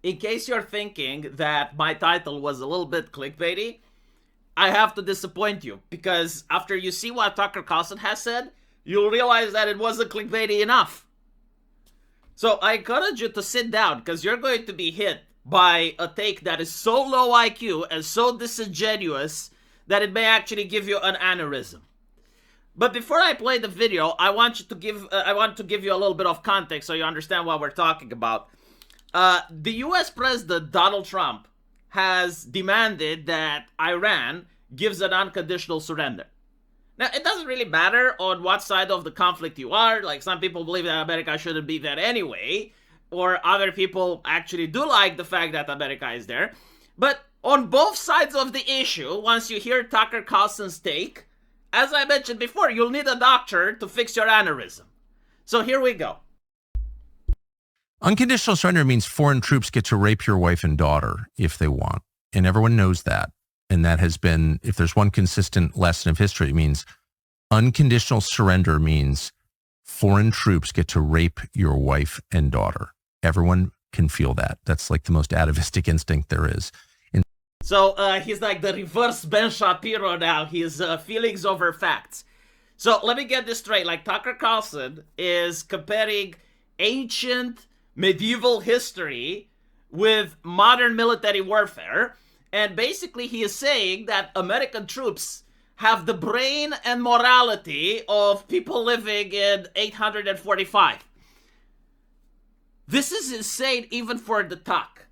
in case you're thinking that my title was a little bit clickbaity, I have to disappoint you, because after you see what Tucker Carlson has said, you'll realize that it wasn't clickbaity enough. So I encourage you to sit down, because you're going to be hit by a take that is so low IQ and so disingenuous that it may actually give you an aneurysm. But before I play the video, I want to give you a little bit of context so you understand what we're talking about. The US President Donald Trump has demanded that Iran gives an unconditional surrender. Now, it doesn't really matter on what side of the conflict you are. Like, some people believe that America shouldn't be there anyway, or other people actually do like the fact that America is there. But on both sides of the issue, once you hear Tucker Carlson's take, as I mentioned before, you'll need a doctor to fix your aneurysm. So here we go. Unconditional surrender means foreign troops get to rape your wife and daughter if they want. And everyone knows that. And that has been, if there's one consistent lesson of history, it means unconditional surrender means foreign troops get to rape your wife and daughter. Everyone can feel that. That's like the most atavistic instinct there is. So he's like the reverse Ben Shapiro now. His feelings over facts. So let me get this straight. Like, Tucker Carlson is comparing ancient medieval history with modern military warfare. And basically he is saying that American troops have the brain and morality of people living in 845. This is insane even for the talk.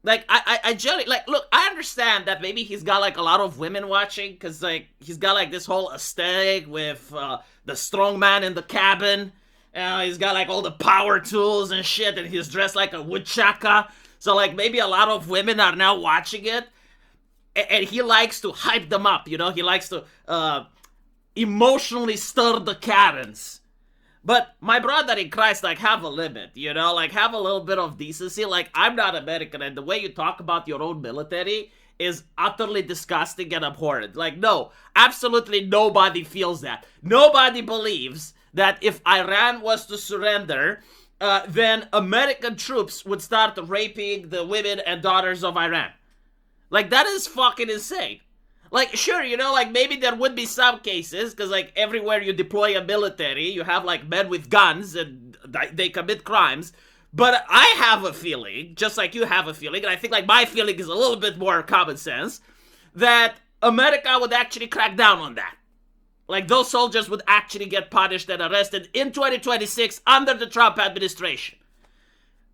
Like, I generally, like, look, I understand that maybe he's got, like, a lot of women watching, because, like, he's got, like, this whole aesthetic with the strong man in the cabin. He's got, like, all the power tools and shit, and he's dressed like a woodchaka. So, like, maybe a lot of women are now watching it, and he likes to hype them up, you know? He likes to emotionally stir the Karens. But my brother in Christ, like, have a limit, you know? Like, have a little bit of decency. Like, I'm not American, and the way you talk about your own military is utterly disgusting and abhorrent. Like, no, absolutely nobody feels that. Nobody believes that if Iran was to surrender, then American troops would start raping the women and daughters of Iran. Like, that is fucking insane. Like, sure, you know, like, maybe there would be some cases, because, like, everywhere you deploy a military, you have, like, men with guns, and they commit crimes. But I have a feeling, just like you have a feeling, and I think, like, my feeling is a little bit more common sense, that America would actually crack down on that. Like, those soldiers would actually get punished and arrested in 2026 under the Trump administration.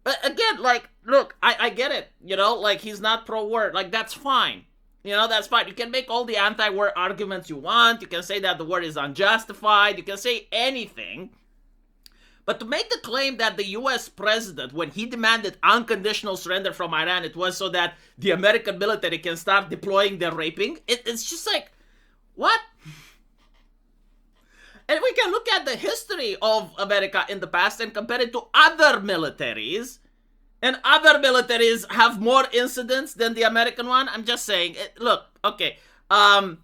But again, like, look, I get it, you know, like, he's not pro-war, like, that's fine. You know, that's fine. You can make all the anti-war arguments you want. You can say that the war is unjustified. You can say anything. But to make the claim that the US president, when he demanded unconditional surrender from Iran, it was so that the American military can start deploying their raping, it's just like, what? And we can look at the history of America in the past and compare it to other militaries. And other militaries have more incidents than the American one. I'm just saying, look, okay. The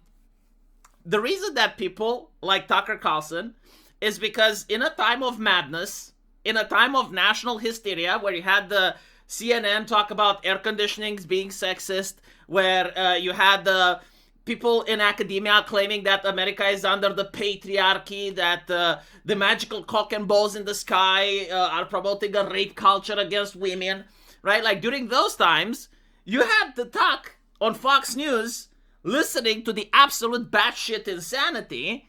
reason that people like Tucker Carlson is because in a time of madness, in a time of national hysteria, where you had the CNN talk about air conditionings being sexist, where you had the people in academia claiming that America is under the patriarchy, that the magical cock and balls in the sky are promoting a rape culture against women, right? Like, during those times, you had the talk on Fox News listening to the absolute batshit insanity,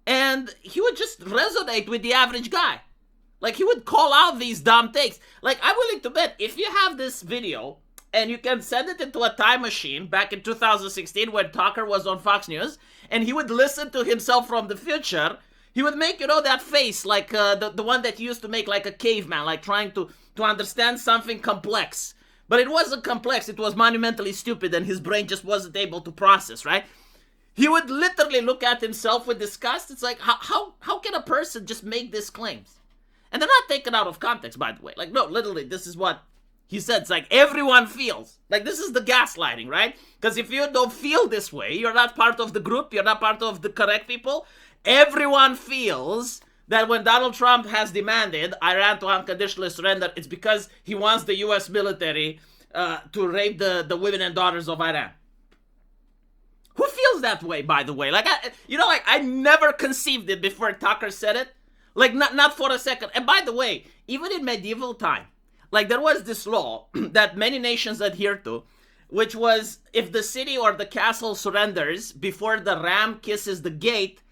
and he would just resonate with the average guy. Like, he would call out these dumb takes. Like, I'm willing to bet, if you have this video and you can send it into a time machine back in 2016 when Tucker was on Fox News, and he would listen to himself from the future, he would make, you know, that face, like the one that he used to make like a caveman, like trying to understand something complex. But it wasn't complex, it was monumentally stupid, and his brain just wasn't able to process, right? He would literally look at himself with disgust. It's like, how can a person just make these claims? And they're not taken out of context, by the way. Like, no, literally, this is what he said. It's like, everyone feels. Like, this is the gaslighting, right? Because if you don't feel this way, you're not part of the group, you're not part of the correct people. Everyone feels that when Donald Trump has demanded Iran to unconditionally surrender, it's because he wants the U.S. military to rape the women and daughters of Iran. Who feels that way, by the way? Like, I never conceived it before Tucker said it. Like, not for a second. And by the way, even in medieval time, like, there was this law that many nations adhered to, which was if the city or the castle surrenders before the ram kisses the gate,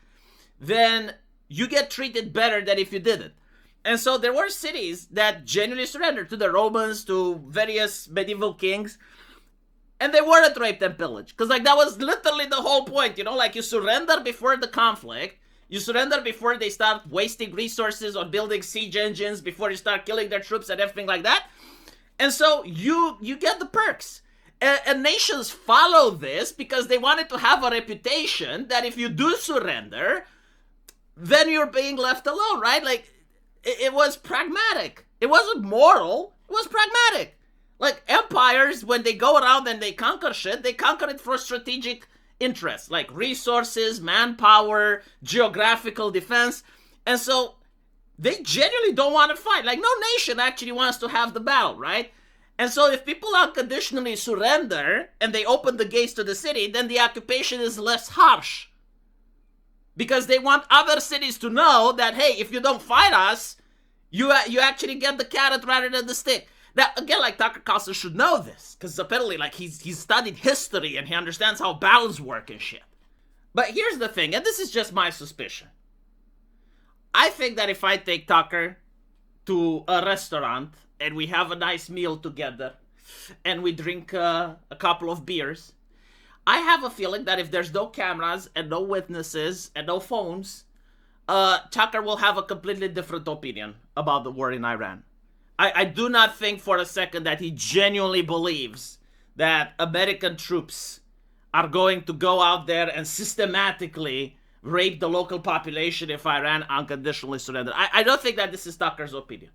then you get treated better than if you didn't. And so there were cities that genuinely surrendered to the Romans, to various medieval kings, and they weren't raped and pillaged. Because, like, that was literally the whole point, you know? Like, you surrender before the conflict. You surrender before they start wasting resources on building siege engines, before you start killing their troops and everything like that. And so you get the perks. And nations follow this because they wanted to have a reputation that if you do surrender, then you're being left alone, right? Like, it was pragmatic. It wasn't moral. It was pragmatic. Like, empires, when they go around and they conquer shit, they conquer it for strategic interests, like resources, manpower, geographical defense. And so they genuinely don't want to fight. Like, no nation actually wants to have the battle, right? And so if people unconditionally surrender and they open the gates to the city, then the occupation is less harsh. Because they want other cities to know that, hey, if you don't fight us, you actually get the carrot rather than the stick. Now, again, like, Tucker Carlson should know this, because apparently, like, he's studied history and he understands how battles work and shit. But here's the thing, and this is just my suspicion. I think that if I take Tucker to a restaurant and we have a nice meal together and we drink a couple of beers, I have a feeling that if there's no cameras and no witnesses and no phones, Tucker will have a completely different opinion about the war in Iran. I do not think for a second that he genuinely believes that American troops are going to go out there and systematically rape the local population if Iran unconditionally surrendered. I don't think that this is Tucker's opinion.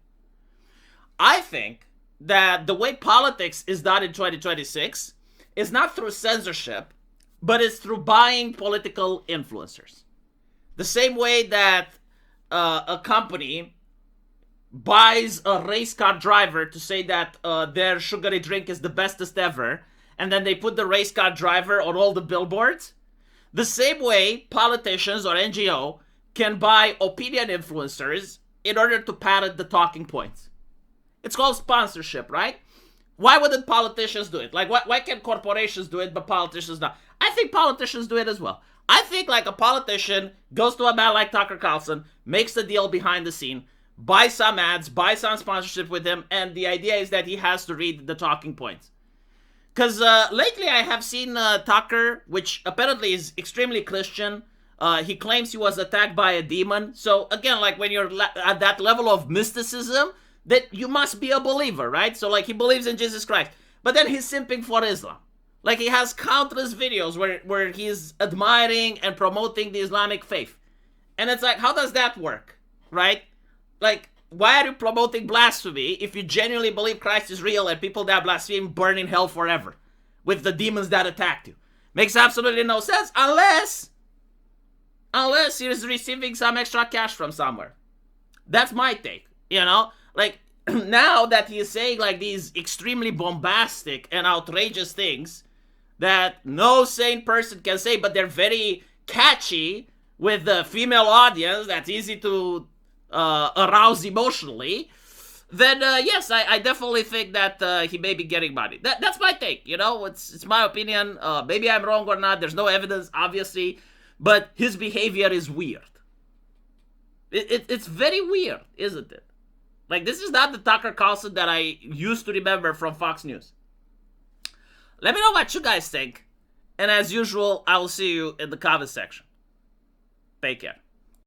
I think that the way politics is done in 2026 is not through censorship, but it's through buying political influencers. The same way that a company buys a race car driver to say that their sugary drink is the bestest ever, and then they put the race car driver on all the billboards. The same way politicians or NGO can buy opinion influencers in order to parrot the talking points. It's called sponsorship, right? Why wouldn't politicians do it? Like, why can corporations do it, but politicians not? I think politicians do it as well. I think, like, a politician goes to a man like Tucker Carlson, makes a deal behind the scene, buy some ads, buy some sponsorship with him, and the idea is that he has to read the talking points. Because lately I have seen Tucker, which apparently is extremely Christian. He claims he was attacked by a demon. So again, like, when you're at that level of mysticism, that you must be a believer, right? So, like, he believes in Jesus Christ. But then he's simping for Islam. Like, he has countless videos where he's admiring and promoting the Islamic faith. And it's like, how does that work, right? Like, why are you promoting blasphemy if you genuinely believe Christ is real and people that blaspheme burn in hell forever with the demons that attacked you? Makes absolutely no sense unless he's receiving some extra cash from somewhere. That's my take, you know? Like, now that he is saying, like, these extremely bombastic and outrageous things that no sane person can say, but they're very catchy with the female audience that's easy to arouse emotionally, then yes, I definitely think that he may be getting money. That's my take, you know? It's my opinion. Maybe I'm wrong or not. There's no evidence, obviously, but his behavior is weird. It's very weird, isn't it? Like, this is not the Tucker Carlson that I used to remember from Fox News. Let me know what you guys think. And as usual, I will see you in the comment section. Take care.